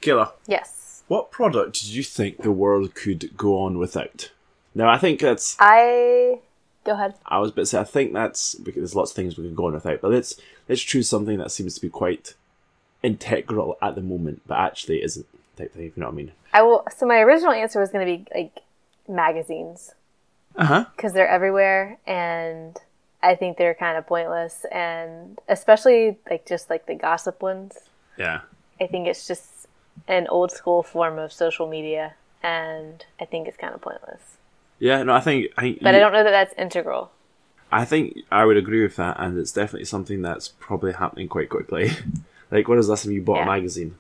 Kayla. Yes. What product did you think the world could go on without? Now, I think that's... Go ahead. I was about to say, I think that's... Because there's lots of things we can go on without, but let's choose something that seems to be quite integral at the moment, but actually isn't, type thing, if you know what I mean. So my original answer was going to be, like, magazines. Uh-huh. Because they're everywhere, and I think they're kind of pointless, and especially, like, just, like, the gossip ones. Yeah. I think it's just an old school form of social media, and I think it's kind of pointless. Yeah, no, I think but I don't know that that's integral. I think I would agree with that, and it's definitely something that's probably happening quite quickly. Like, when was the last time you bought a magazine?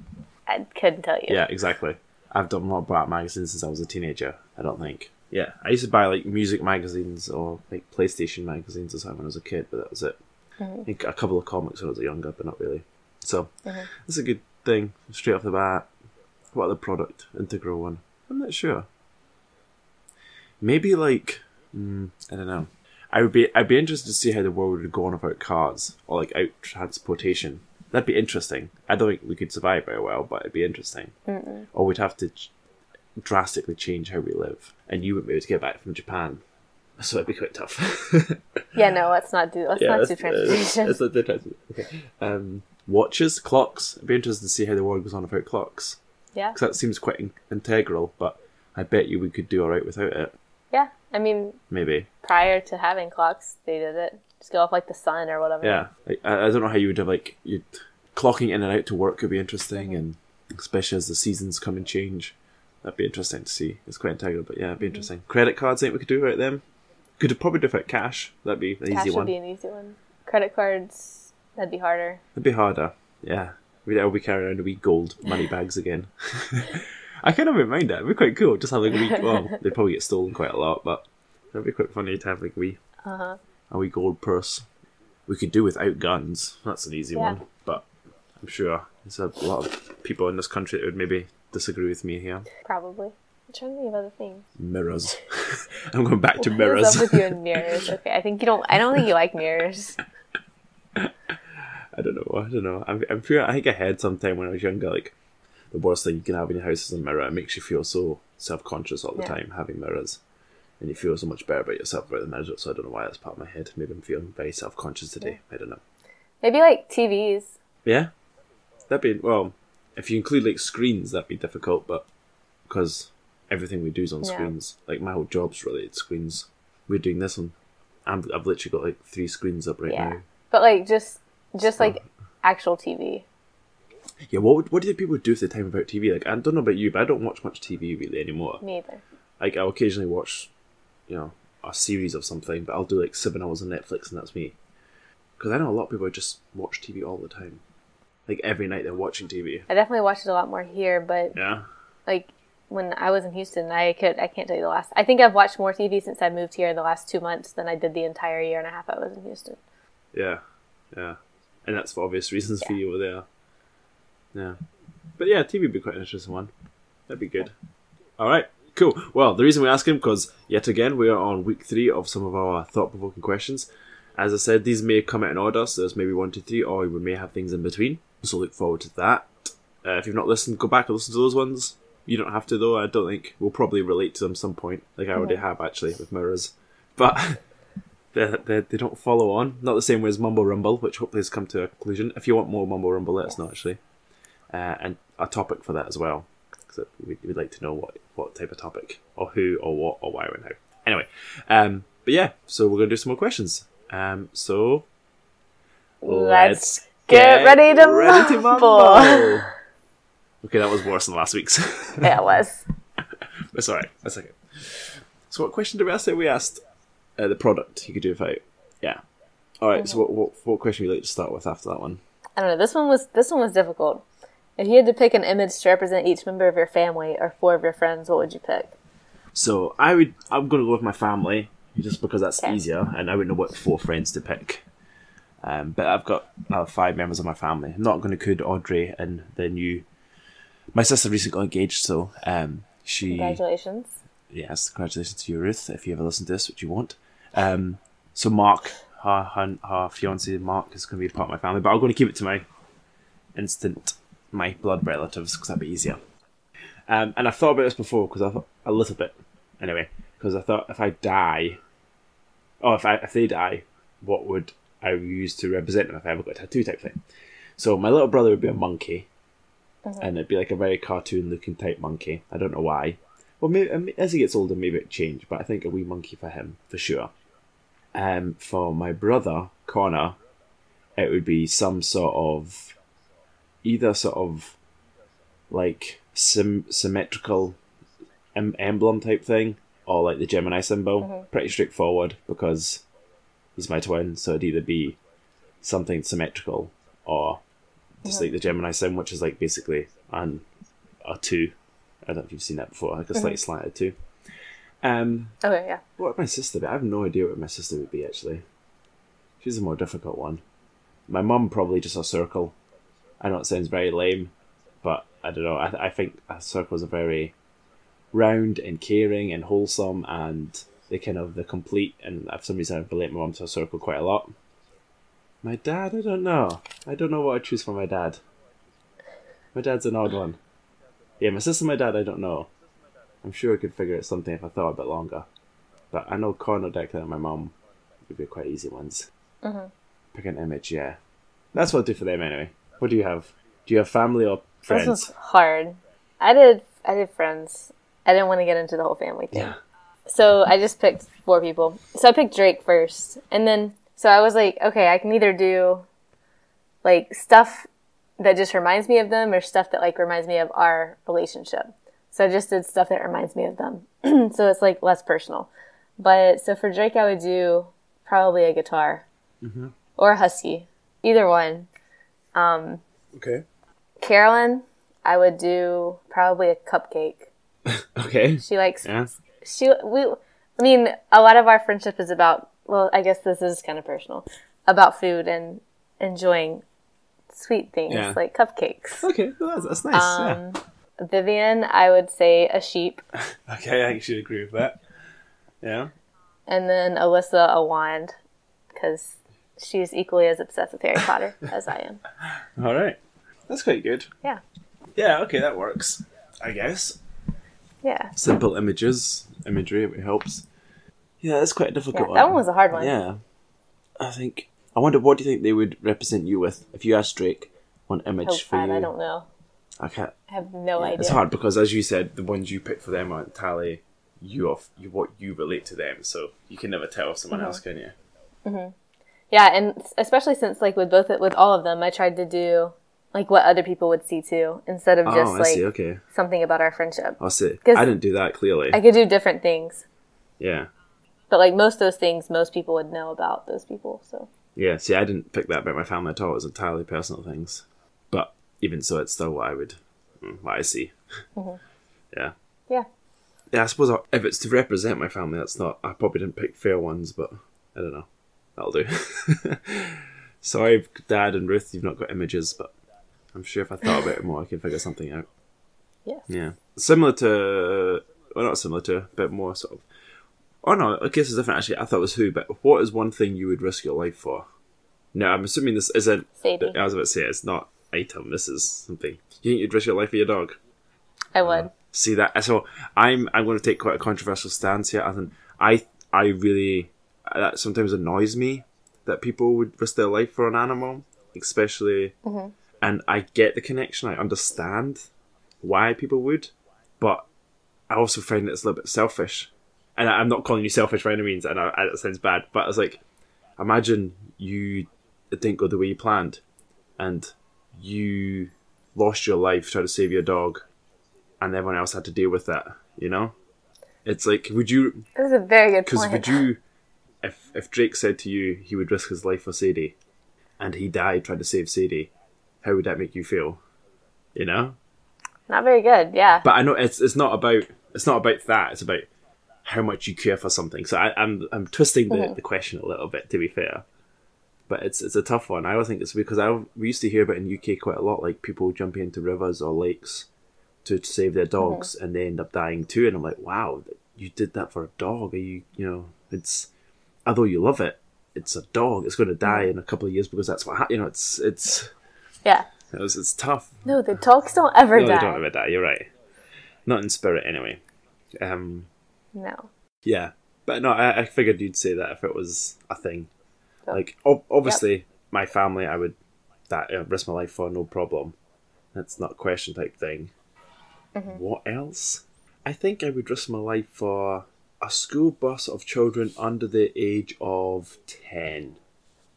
I couldn't tell you. Yeah, exactly. I've not bought magazines since I was a teenager, I don't think. Yeah, I used to buy, like, music magazines or, like, PlayStation magazines or something when I was a kid, but that was it. Mm-hmm. I think a couple of comics when I was younger, but not really. So, That's a good thing, straight off the bat. What other product? Integral one? I'm not sure. Maybe, like, I don't know. I'd be interested to see how the world would go on without cars, or, like, out transportation. That'd be interesting. I don't think we could survive very well, but it'd be interesting. Mm-mm. Or we'd have to drastically change how we live, and you wouldn't be able to get back from Japan, so it'd be quite tough. Yeah, no, let's not do transportation. Let's not do transportation. Okay. Watches, clocks. I'd be interested to see how the world goes on without clocks. Yeah, because that seems quite integral, but I bet you we could do alright without it. Yeah, I mean, maybe prior to having clocks, they did it. Just go off like the sun or whatever. Yeah, I don't know how you would have clocking in and out to work could be interesting, and especially as the seasons come and change, that'd be interesting to see. It's quite integral, but yeah, it'd be interesting. Credit cards, I think we could do without them. Could probably do without cash. That'd be an easy one. Cash would be an easy one. Credit cards, that'd be harder. It'd be harder. Yeah, we'd all be carrying around wee gold money bags again. I kind of wouldn't mind that. It'd be quite cool. Just have like a wee... Well, they'd probably get stolen quite a lot, but it'd be quite funny to have like a wee gold purse. We could do without guns. That's an easy one. But I'm sure there's a lot of people in this country that would maybe disagree with me here. Probably. I'm trying to think of other things. Mirrors. I'm going back to mirrors. What's up with you and mirrors? Okay, I don't think you like mirrors. I don't know. I'm sure I think I had sometime when I was younger, like, the worst thing you can have in your house is a mirror. It makes you feel so self-conscious all the time, having mirrors. And you feel so much better about yourself about the mirrors, so I don't know why that's part of my head. Maybe I'm feeling very self-conscious today. I don't know. Maybe, like, TVs. Yeah? That'd be... Well, if you include, like, screens, that'd be difficult, but... Because everything we do is on screens. Like, my whole job's related to screens. We're doing this on... I've literally got, like, 3 screens up right now. But, like, just like, actual TV. Yeah, what do people do with the time about TV? Like, I don't know about you, but I don't watch much TV really anymore. Me either. Like, I'll occasionally watch, a series of something, but I'll do like 7 hours on Netflix and that's me. Because I know a lot of people just watch TV all the time. Like, every night they're watching TV. I definitely watch it a lot more here, but... Yeah? Like, when I was in Houston, I can't tell you the last... I think I've watched more TV since I moved here in the last 2 months than I did the entire year and a half I was in Houston. Yeah. And that's for obvious reasons for you over there. Yeah. But yeah, TV would be quite an interesting one. That'd be good. Alright, cool. Well, the reason we ask him, because yet again, we are on week 3 of some of our thought-provoking questions. As I said, these may come out in order, so there's maybe 1, 2, 3, or we may have things in between. So look forward to that. If you've not listened, go back and listen to those ones. You don't have to, though. I don't think we'll probably relate to them some point, like I already have, actually, with mirrors. But... They don't follow on. Not the same way as Mumble Rumble, which hopefully has come to a conclusion. If you want more Mumble Rumble, let us know, actually. And a topic for that as well. Because we'd like to know what type of topic, or who, or what, or why, or how. Anyway, but yeah, so we're going to do some more questions. So let's get ready to mumble. Okay, that was worse than last week's. Yeah, it was. That's alright. That's okay. So what question did we ask? We asked... the product you could do without. Yeah. Alright, so what question would you like to start with after that one? I don't know. This one was difficult. If you had to pick an image to represent each member of your family or 4 of your friends, what would you pick? So I'm gonna go with my family, just because that's easier, and I wouldn't know what 4 friends to pick. But I've got 5 members of my family. I'm not gonna include Audrey and the new... My sister recently got engaged, so she... Congratulations. Yes, congratulations to you, Ruth, if you ever listen to this, which you won't. So Mark, her fiancé Mark, is going to be part of my family, but I'm going to keep it to my instant my blood relatives, because that'd be easier. And I've thought about this before, because I thought a little bit, anyway, because I thought if I die, if they die, what would I use to represent them if I ever got a tattoo type thing? So my little brother would be a monkey, and it'd be like a very cartoon-looking type monkey. I don't know why. Well, maybe, as he gets older, maybe it'd change, but I think a wee monkey for him, for sure. For my brother, Connor, it would be some sort of, either sort of, like, symmetrical emblem type thing, or like the Gemini symbol. Pretty straightforward, because he's my twin, so it'd either be something symmetrical, or just like the Gemini symbol, which is like basically a 2. I don't know if you've seen that before, like a slightly slanted 2. Okay, yeah. What would my sister be? I have no idea what my sister would be, actually. She's a more difficult one. My mum, probably just a circle. I know it sounds very lame, but I don't know. I think circles are very round and caring and wholesome, and they're complete, and for some reason I relate my mum to a circle quite a lot. My dad, I don't know. I don't know what I'd choose for my dad. My dad's an odd one. Yeah, my sister and my dad, I don't know. I'm sure I could figure out something if I thought a bit longer. But I know Connor, Declan, and my mum would be quite easy ones. Pick an image, yeah. That's what I'd do for them anyway. What do you have? Do you have family or friends? This was hard. I did friends. I didn't want to get into the whole family thing. Yeah. So I just picked 4 people. So I picked Drake first. And then, so I was like, okay, I can either do like stuff that just reminds me of them, or stuff that like reminds me of our relationship. So I just did stuff that reminds me of them. So it's like less personal. But so for Drake, I would do probably a guitar or a husky, either one. Okay. Carolyn, I would do probably a cupcake. Okay. She likes, yeah. I mean, a lot of our friendship is about, well, I guess this is kind of personal, about food and enjoying sweet things like cupcakes. Okay, well, that's nice. Vivian, I would say a sheep. Okay, I should agree with that. Yeah. And then Alyssa, a wand, because she's equally as obsessed with Harry Potter as I am. All right. That's quite good. Yeah. Yeah, okay, that works, I guess. Yeah. Simple imagery, it helps. Yeah, that's quite a difficult one. That one was a hard one. Yeah. I wonder, what do you think they would represent you with? If you asked Drake one image for you. I don't know. I have no idea. It's hard because, as you said, the ones you picked for them aren't tally what you relate to them, so you can never tell someone else, can you? Yeah, and especially since like with all of them, I tried to do like what other people would see too, instead of just something about our friendship. I see. I didn't do that clearly. I could do different things. Yeah. But like most of those things, most people would know about those people. So. Yeah. See, I didn't pick that about my family at all. It was entirely personal things. But even so, it's still what I see. Yeah. Yeah. Yeah. I suppose if it's to represent my family, I probably didn't pick fair ones, but I don't know. That'll do. Sorry, Dad and Ruth, you've not got images, but I'm sure if I thought about it more, I can figure something out. Yes. Yeah. Similar to, well, not similar to, a bit more sort of. Oh no, I guess it's different actually. I thought it was who, but what is one thing you would risk your life for? No, I'm assuming this isn't. Sadie. I was about to say it's not item. This is something. You think you'd risk your life for your dog? I would. See that? So I'm going to take quite a controversial stance here. I really that sometimes annoys me that people would risk their life for an animal, especially. And I get the connection. I understand why people would, but I also find that it's a little bit selfish. And I'm not calling you selfish by any means, and that sounds bad, but it's like, imagine it didn't go the way you planned, and you lost your life trying to save your dog, and everyone else had to deal with that, you know? It's like, would you... That's a very good point. Because would you... If Drake said to you he would risk his life for Sadie, and he died trying to save Sadie, how would that make you feel? You know? Not very good, yeah. But I know it's not about that, it's about how much you care for something. So I'm twisting the question a little bit, to be fair. But it's a tough one. I always think it's because we used to hear about in UK quite a lot, like people jumping into rivers or lakes to save their dogs, and they end up dying too. And I'm like, wow, you did that for a dog. Are you know, it's, although you love it, it's a dog. It's going to die in a couple of years because that's what it's. Yeah. It's tough. No, the dogs don't ever No, die. they don't ever die. You're right. Not in spirit, anyway. No. Yeah, but no, I figured you'd say that if it was a thing. So, Like, obviously, my family, I would risk my life for, no problem. That's not a question type thing. What else? I think I would risk my life for a school bus of children under the age of 10.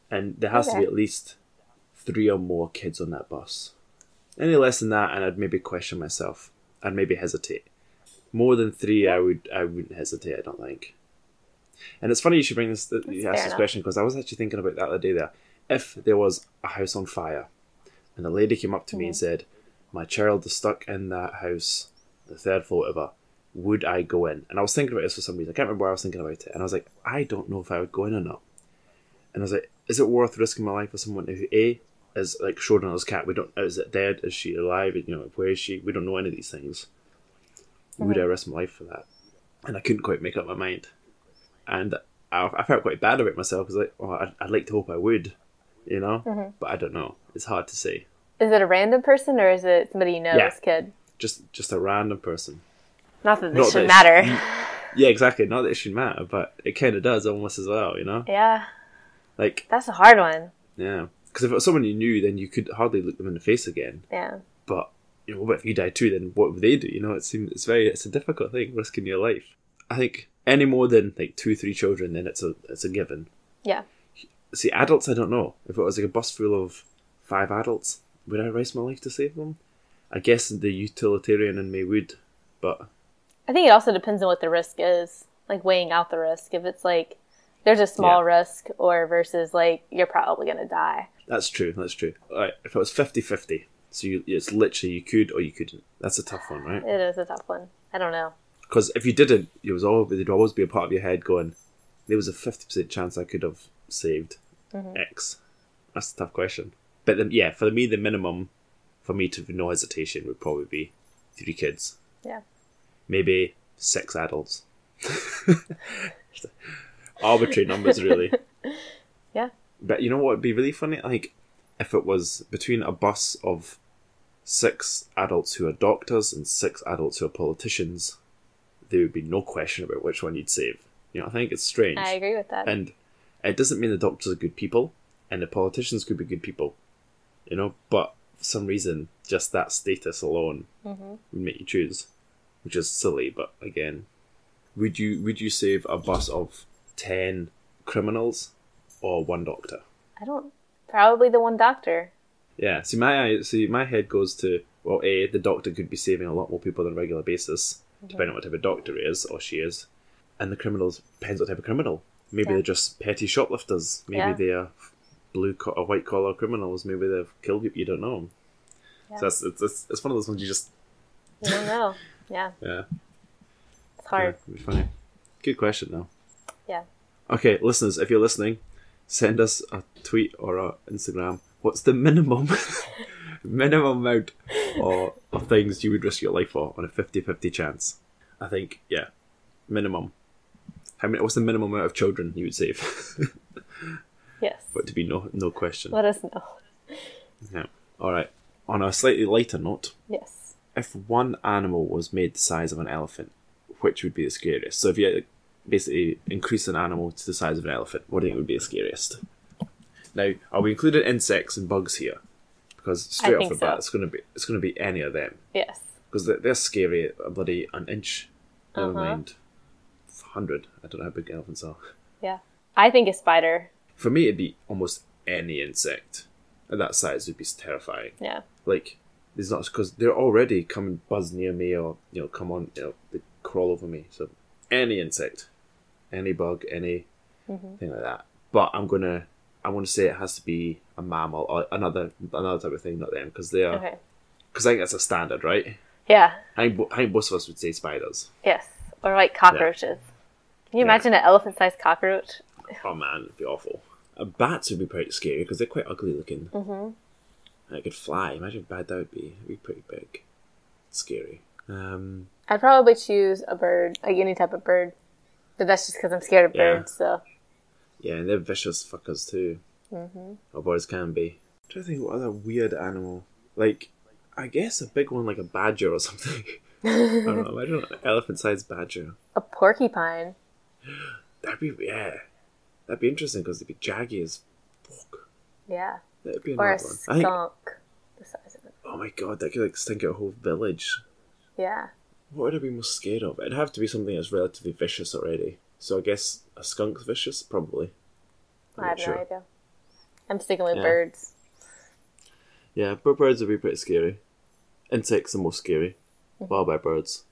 And there has to be at least 3 or more kids on that bus. Any less than that, and I'd maybe question myself. I'd maybe hesitate. More than 3, I wouldn't hesitate, I don't think. And it's funny you should bring this, you ask this question, because I was actually thinking about that the other day there. If there was a house on fire, and a lady came up to me and said, my child is stuck in that house, the 3rd floor ever, would I go in? And I was thinking about this for some reason. I can't remember why I was thinking about it. And I was like, I don't know if I would go in or not. And I was like, is it worth risking my life for someone who, A, is like Schrodinger's cat? We don't, is it dead? Is she alive? You know, where is she? We don't know any of these things. Would I risk my life for that? And I couldn't quite make up my mind. And I felt quite bad about myself. I was like, oh, I'd like to hope I would, you know? But I don't know. It's hard to say. Is it a random person or is it somebody you know as a kid? Just a random person. Not that this should matter. Yeah, exactly. Not that it should matter, but it kind of does almost as well, you know? Yeah. Like, that's a hard one. Yeah. Because if it was someone you knew, then you could hardly look them in the face again. Yeah. But, you know, what if you die too, then what would they do? You know, it's a difficult thing, risking your life. I think any more than like 2-3 children, then it's a given. Yeah. See, adults, I don't know. If it was like a bus full of 5 adults, would I risk my life to save them? I guess the utilitarian in me would, but... I think it also depends on what the risk is, like weighing out the risk. If it's like, there's a small risk, or versus like, you're probably going to die. That's true. Right, if it was 50-50, so it's literally you could or you couldn't. That's a tough one, right? It is a tough one. I don't know. Because if you didn't, there'd always be a part of your head going, there was a 50% chance I could have saved X. That's a tough question. But for me, the minimum for me to no hesitation would probably be 3 kids. Yeah. Maybe 6 adults. Arbitrary numbers, really. Yeah. But you know what would be really funny? Like, if it was between a bus of 6 adults who are doctors and 6 adults who are politicians, there would be no question about which one you'd save. You know, I think it's strange. I agree with that. And it doesn't mean the doctors are good people, and the politicians could be good people. You know, but for some reason, just that status alone would make you choose. Which is silly, but again, would you save a bus of 10 criminals or 1 doctor? Probably the 1 doctor. Yeah. See, my head goes to, well, A, the doctor could be saving a lot more people on a regular basis, depending on what type of doctor he is or she is, and the criminals depends what type of criminal. Maybe they're just petty shoplifters. Maybe they are white collar criminals. Maybe they've killed people. You don't know. Yeah. So it's one of those ones you don't know. Yeah. Yeah. It's hard. Yeah, it'd be funny. Good question, though. Yeah. Okay, listeners, if you're listening, send us a tweet or a Instagram. What's the minimum amount of things you would risk your life for on a 50-50 chance? I think, minimum. What's the minimum amount of children you would save? Yes. But to be no question. Let us know. Yeah. All right. On a slightly lighter note. Yes. If one animal was made the size of an elephant, which would be the scariest? So if you basically increase an animal to the size of an elephant, what do you think would be the scariest? Now, are we including insects and bugs here? Because straight off the bat, it's going to be any of them. Yes. Because they're scary at a bloody an inch. Never mind 100. I don't know how big elephants are. Yeah. I think a spider. For me, it'd be almost any insect. At that size would be terrifying. Yeah. Like, there's not, because they're already come buzz near me or, come on, they crawl over me. So any insect, any bug, any thing like that. But I want to say it has to be a mammal or another type of thing, not them, because they are. Okay. Because I think that's a standard, right? Yeah. I think most of us would say spiders. Yes, or like cockroaches. Yeah. Can you imagine an elephant-sized cockroach? Oh man, it'd be awful. Bats would be pretty scary because they're quite ugly looking. And it could fly. Imagine how bad that would be. It'd be pretty big. Scary. I'd probably choose a bird, like any type of bird. But that's just because I'm scared of birds, so. Yeah, and they're vicious fuckers too. Or birds can be. I'm trying to think what other weird animal. Like, I guess a big one like a badger or something. I don't know. Imagine an elephant-sized badger. A porcupine. That'd be interesting because they'd be jaggy as fuck. Yeah. That'd be Or a another one. skunk. The size of it. Oh my god, that could like stink out a whole village. Yeah. What would I be most scared of? It'd have to be something that's relatively vicious already. So I guess a skunk's vicious, probably. I have no idea. I'm sticking with birds. Yeah, but birds would be pretty scary. Insects are most scary. Followed by birds.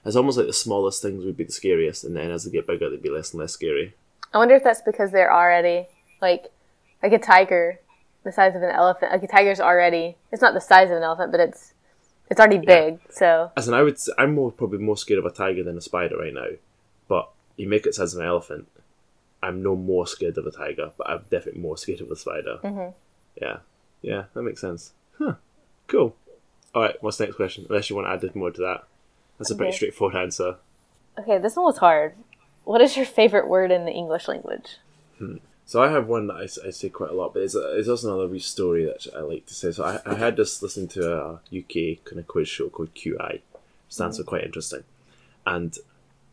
It's almost like the smallest things would be the scariest, and then as they get bigger, they'd be less and less scary. I wonder if that's because they're already, like a tiger, the size of an elephant. Like a tiger's already, it's not the size of an elephant, but it's already big, so. As in, I'm probably more scared of a tiger than a spider right now. But you make it the size of an elephant, I'm no more scared of a tiger, but I'm definitely more scared of a spider. Mm-hmm. Yeah, that makes sense. Huh, cool. Alright, what's the next question? Unless you want to add more to that. That's a pretty straightforward answer. Okay, this one was hard. What is your favorite word in the English language? So I have one that I say quite a lot, but it's also another wee story that I like to say. So I had this listening to a UK kind of quiz show called QI, which stands for quite interesting. And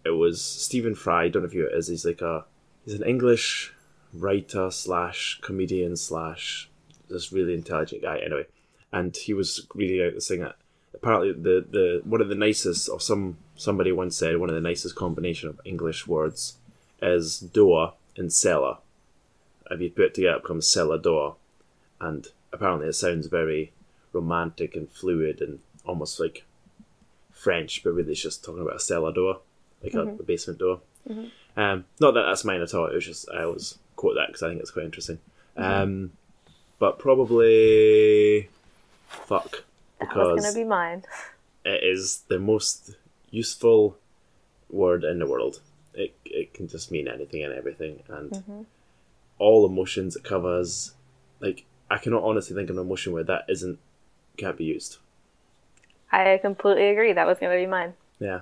it was Stephen Fry, don't know if you know who it is, he's an English writer / comedian / this really intelligent guy anyway. And he was reading out this thing that apparently the one of the nicest, or somebody once said one of the nicest combination of English words is door and cellar. If you put it together, it becomes cellar door. And apparently it sounds very romantic and fluid and almost like French, but really it's just talking about a cellar door, like a basement door. Mm-hmm. Not that that's mine at all, it was just, I always quote that because I think it's quite interesting. But probably fuck. That was going to be mine. It is the most useful word in the world. It can just mean anything and everything, and all emotions it covers. Like, I cannot honestly think of an emotion where that can't be used. I completely agree. That was going to be mine. Yeah.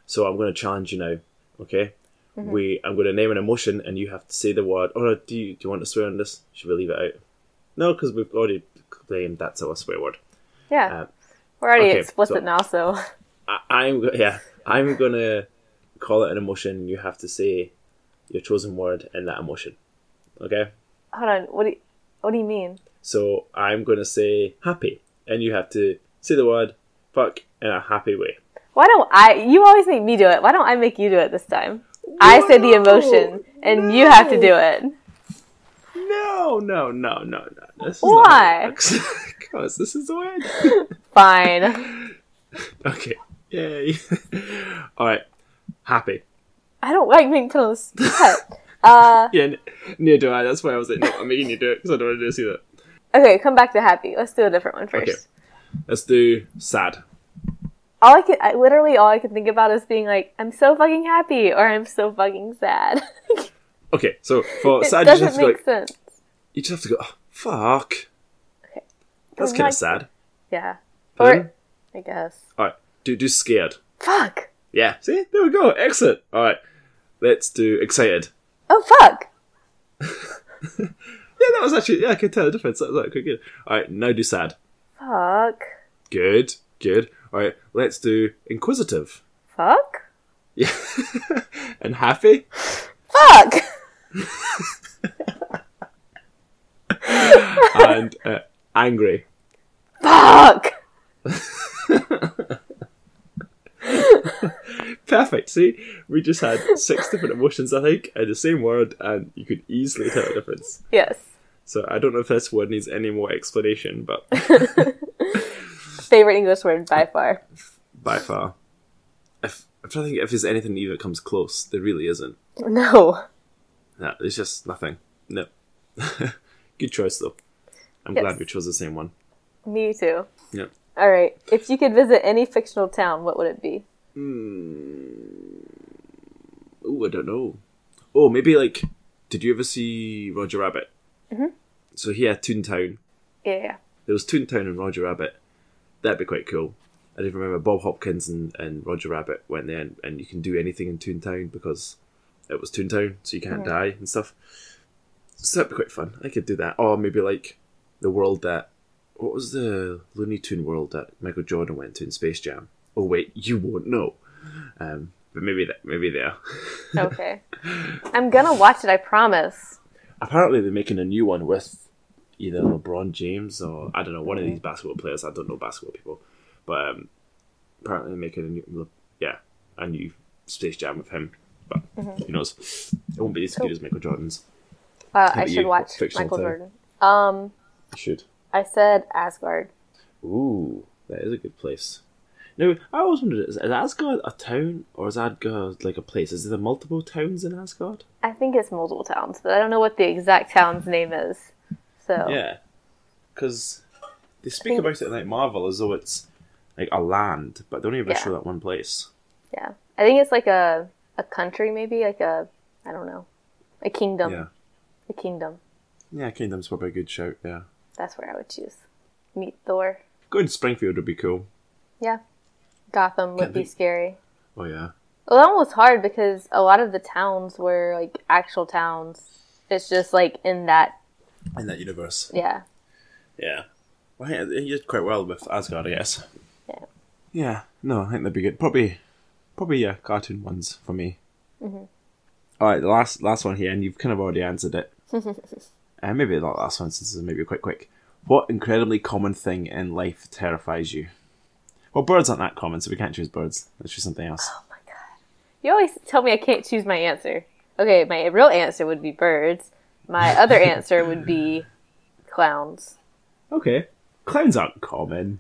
So I'm going to challenge you now. Okay. I'm going to name an emotion, and you have to say the word. Oh, do you want to swear on this? Should we leave it out? No, because we've already claimed that's our swear word. Yeah. We're already explicit now, so. I'm going to call it an emotion, and you have to say your chosen word in that emotion. Okay? Hold on. What do you mean? So I'm going to say happy, and you have to say the word fuck in a happy way. Why don't you always make me do it. Why don't I make you do it this time? I say the emotion, and you have to do it. No. This is Why? Because this is the way. Fine. Okay. Yay. Alright. Happy. I don't like being put on the spot. Yeah, neither do I. That's why I was like, no, I'm making you do it, because I don't want to see that. Okay, come back to happy. Let's do a different one first. Okay. Let's do sad. Literally all I could think about is being like, I'm so fucking happy, or I'm so fucking sad. Okay, so for sad, you just have to go, sense. You just have to go, oh, fuck. Okay. That's kind of sad. Yeah. Or, I guess. Alright, do scared. Fuck. Yeah, see? There we go. Excellent. Alright, let's do excited. Oh, fuck. Yeah, that was actually, I could tell the difference. That was quite good. Alright, now do sad. Fuck. Good. Alright, let's do inquisitive. Fuck. Yeah. And happy. Fuck. And angry. Fuck. Perfect. See, we just had 6 different emotions, I think, in the same word, and you could easily tell the difference. Yes. So I don't know if this word needs any more explanation, but favorite English word by far. By far. I'm trying to think if there's anything new that comes close. There really isn't. No. No, there's just nothing. No. Good choice, though. I'm glad we chose the same one. Me too. Yeah. All right. If you could visit any fictional town, what would it be? Oh, I don't know. Oh, maybe like, did you ever see Roger Rabbit? Mm-hmm. So he had Toontown. Yeah. There was Toontown and Roger Rabbit. That'd be quite cool. I did remember Bob Hopkins and Roger Rabbit went there, and you can do anything in Toontown because it was Toontown, so you can't die and stuff. So that'd be quite fun. I could do that. Or maybe like the world that what was the Looney Tune world that Michael Jordan went to in Space Jam? Oh wait, you won't know. But maybe they are. Okay. I'm gonna watch it, I promise. Apparently they're making a new one with either LeBron James or, I don't know, one of these basketball players. I don't know basketball people. But apparently they're making a new Space Jam with him. But who knows? It won't be as good as Michael Jordan's. I should watch Michael Jordan. You should. I said Asgard. Ooh, that is a good place. Now, I always wondered, is Asgard a town or is Asgard like a place? Is there multiple towns in Asgard? I think it's multiple towns, but I don't know what the exact town's name is. So yeah, because they speak about it in like Marvel as though it's like a land, but they only ever show that one place. Yeah, I think it's like a country, maybe like I don't know, a kingdom. Yeah, a kingdom. Yeah, kingdom's probably a good shout. Yeah, that's where I would choose. Meet Thor. Going to Springfield would be cool. Yeah. Gotham would be scary. Oh, yeah. Well, that one was hard because a lot of the towns were, like, actual towns. It's just, like, in that universe. Yeah. Yeah. Well, he did quite well with Asgard, I guess. Yeah. Yeah. No, I think that'd be good. Probably cartoon ones for me. Mm-hmm. All right, the last one here, and you've kind of already answered it. And maybe not the last one, since it's maybe quite quick. What incredibly common thing in life terrifies you? Well, birds aren't that common, so we can't choose birds. Let's choose something else. Oh my god. You always tell me I can't choose my answer. Okay, my real answer would be birds. My other answer would be clowns. Okay. Clowns aren't common.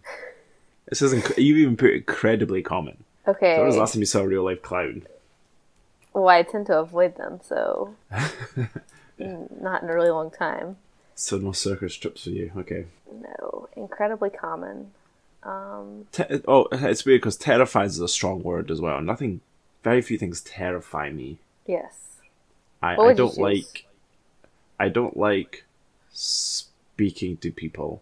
It says you even put incredibly common. Okay. So when was the last time you saw a real life clown? Well, I tend to avoid them, so not in a really long time. So no circus trips for you. Okay. No, incredibly common. It's weird because terrifies is a strong word as well. Very few things terrify me. Yes. I don't like speaking to people.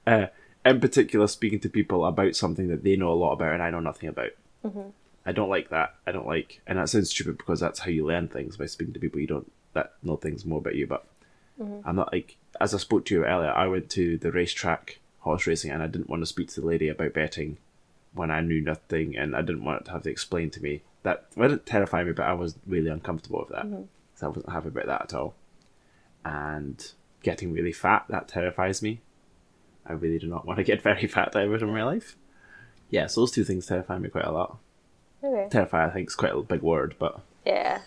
In particular, speaking to people about something that they know a lot about and I know nothing about. Mm-hmm. I don't like that. And that sounds stupid because that's how you learn things, by speaking to people that know things more about you. But I'm not like, as I spoke to you earlier, I went to the racetrack horse racing and I didn't want to speak to the lady about betting when I knew nothing, and I didn't want it to have to explain to me. That didn't terrify me, but I was really uncomfortable with that. So I wasn't happy about that at all. And getting really fat, that terrifies me. I really do not want to get very fat ever in my life. Yeah, so those two things terrify me quite a lot. Okay. Terrify, I think, is quite a big word, but... Yeah.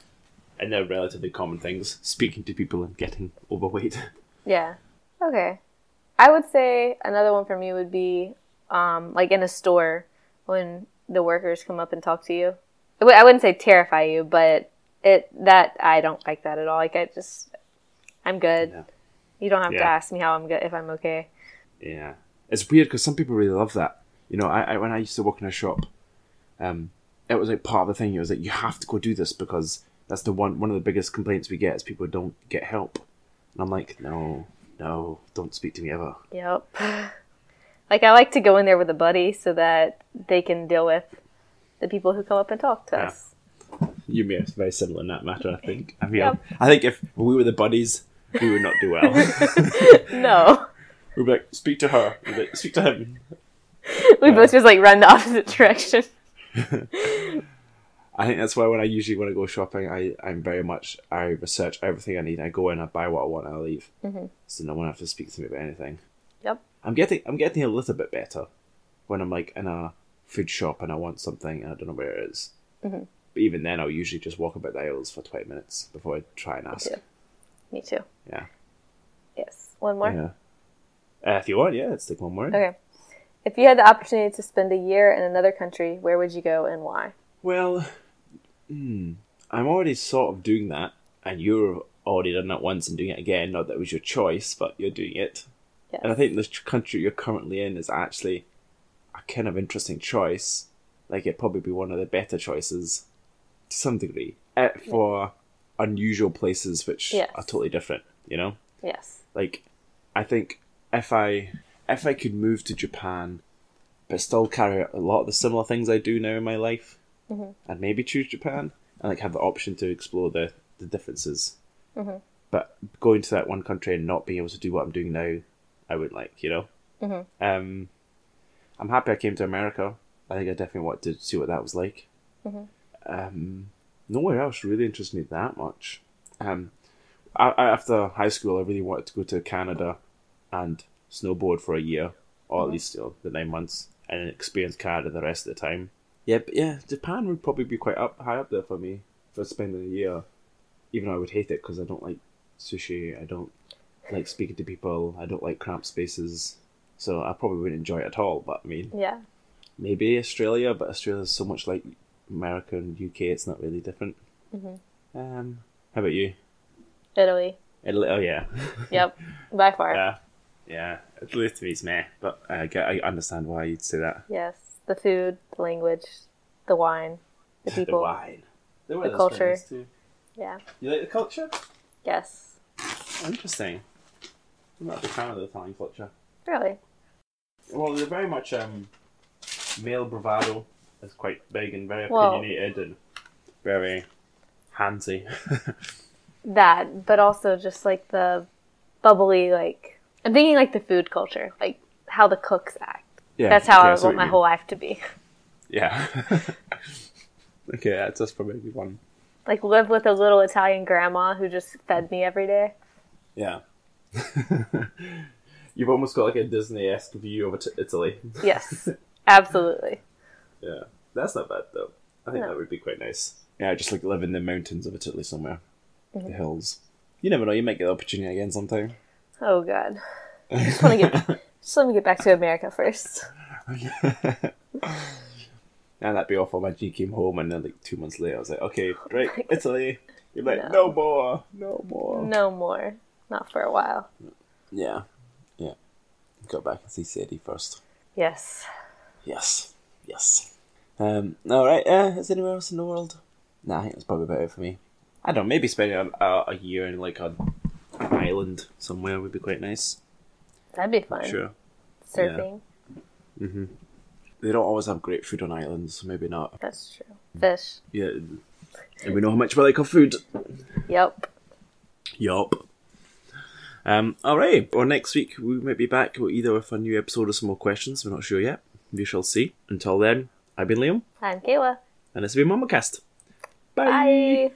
And they're relatively common things. Speaking to people and getting overweight. Yeah. Okay. I would say another one for me would be, like in a store, when the workers come up and talk to you. I wouldn't say terrify you, but I don't like that at all. Like, I'm good. Yeah. You don't have to ask me how I'm good, if I'm okay. Yeah. It's weird because some people really love that. You know, I when I used to work in a shop, it was like part of the thing. It was like, you have to go do this because that's one of the biggest complaints we get is people don't get help. And I'm like, no, don't speak to me ever. Yep. Like, I like to go in there with a buddy so that they can deal with the people who come up and talk to us. You and me are very similar in that matter, I think. I mean, I think if we were the buddies, we would not do well. No. We'd be like, speak to her. We'd be like, speak to him. We both just, like, run the opposite direction. I think that's why when I go shopping, I research everything I need. I go in, I buy what I want, and I leave. Mm-hmm. So no one has to speak to me about anything. Yep. I'm getting a little bit better when I'm like in a food shop and I want something and I don't know where it is. Mm-hmm. But even then, I'll usually just walk about the aisles for 20 minutes before I try and ask. Me too. Yeah. Yes. One more? Yeah. If you want, let's take one more. Okay. If you had the opportunity to spend a year in another country, where would you go and why? Well, I'm already sort of doing that, and you've already done that once and doing it again. Not that it was your choice, but you're doing it. Yes. And I think the country you're currently in is actually a kind of interesting choice. Like, it'd probably be one of the better choices, to some degree, for unusual places which are totally different, you know? Yes. Like, I think if I could move to Japan, but still carry out a lot of the similar things I do now in my life, and maybe choose Japan, and like have the option to explore the differences, But going to that one country and not being able to do what I'm doing now, I would like, you know. Mm-hmm. I'm happy I came to America. I think I definitely wanted to see what that was like. Mm-hmm. Nowhere else really interests me that much. After high school, I really wanted to go to Canada and snowboard for a year, or at least the 9 months, and then experience Canada the rest of the time. Yeah, but yeah, Japan would probably be quite high up there for me for spending a year. Even though I would hate it because I don't like sushi, I don't like speaking to people, I don't like cramped spaces, so I probably wouldn't enjoy it at all. But I mean, Yeah. maybe Australia, but Australia's so much like America and UK, it's not really different. How about you? Italy. Italy, oh yeah. Yep. By far. Yeah. Italy to me is meh, but I understand why you'd say that. Yes. The food, the language, the wine, the people. The wine. The culture. Too. Yeah. You like the culture? Yes. Interesting. I'm not a big fan of the Italian culture. Really? Well, they're very much male bravado is quite big and very opinionated and very handsy. That, but also just like the bubbly, like, I'm thinking like the food culture, like how the cooks act. Yeah, that's how okay, I want my whole life to be. Yeah. Okay, that's probably a good one. Like live with a little Italian grandma who just fed me every day. Yeah. You've almost got like a Disney-esque view of Italy. Yes, absolutely. Yeah, that's not bad though. I think that would be quite nice. Yeah, just like live in the mountains of Italy somewhere. The hills. You never know, you might get the opportunity again sometime. Oh god. Just let me get back to America first. And that'd be awful. Imagine you came home and then like 2 months later I was like, okay, right, Italy. You're like, no more. No more. Not for a while. Yeah. Go back and see Sadie first. Yes. Alright, is there anywhere else in the world? Nah, I think that's probably about it for me. I don't know, maybe spending a year in like an island somewhere would be quite nice. That'd be fun. Sure. Surfing. Yeah. They don't always have great food on islands, so maybe not. That's true. Fish. Yeah. And we know how much we like our food. Yup. Alright, or next week we might be back either with a new episode or some more questions, we're not sure yet. We shall see. Until then, I've been Liam. I'm Kayla. And this has been Mumblecast. Bye! Bye.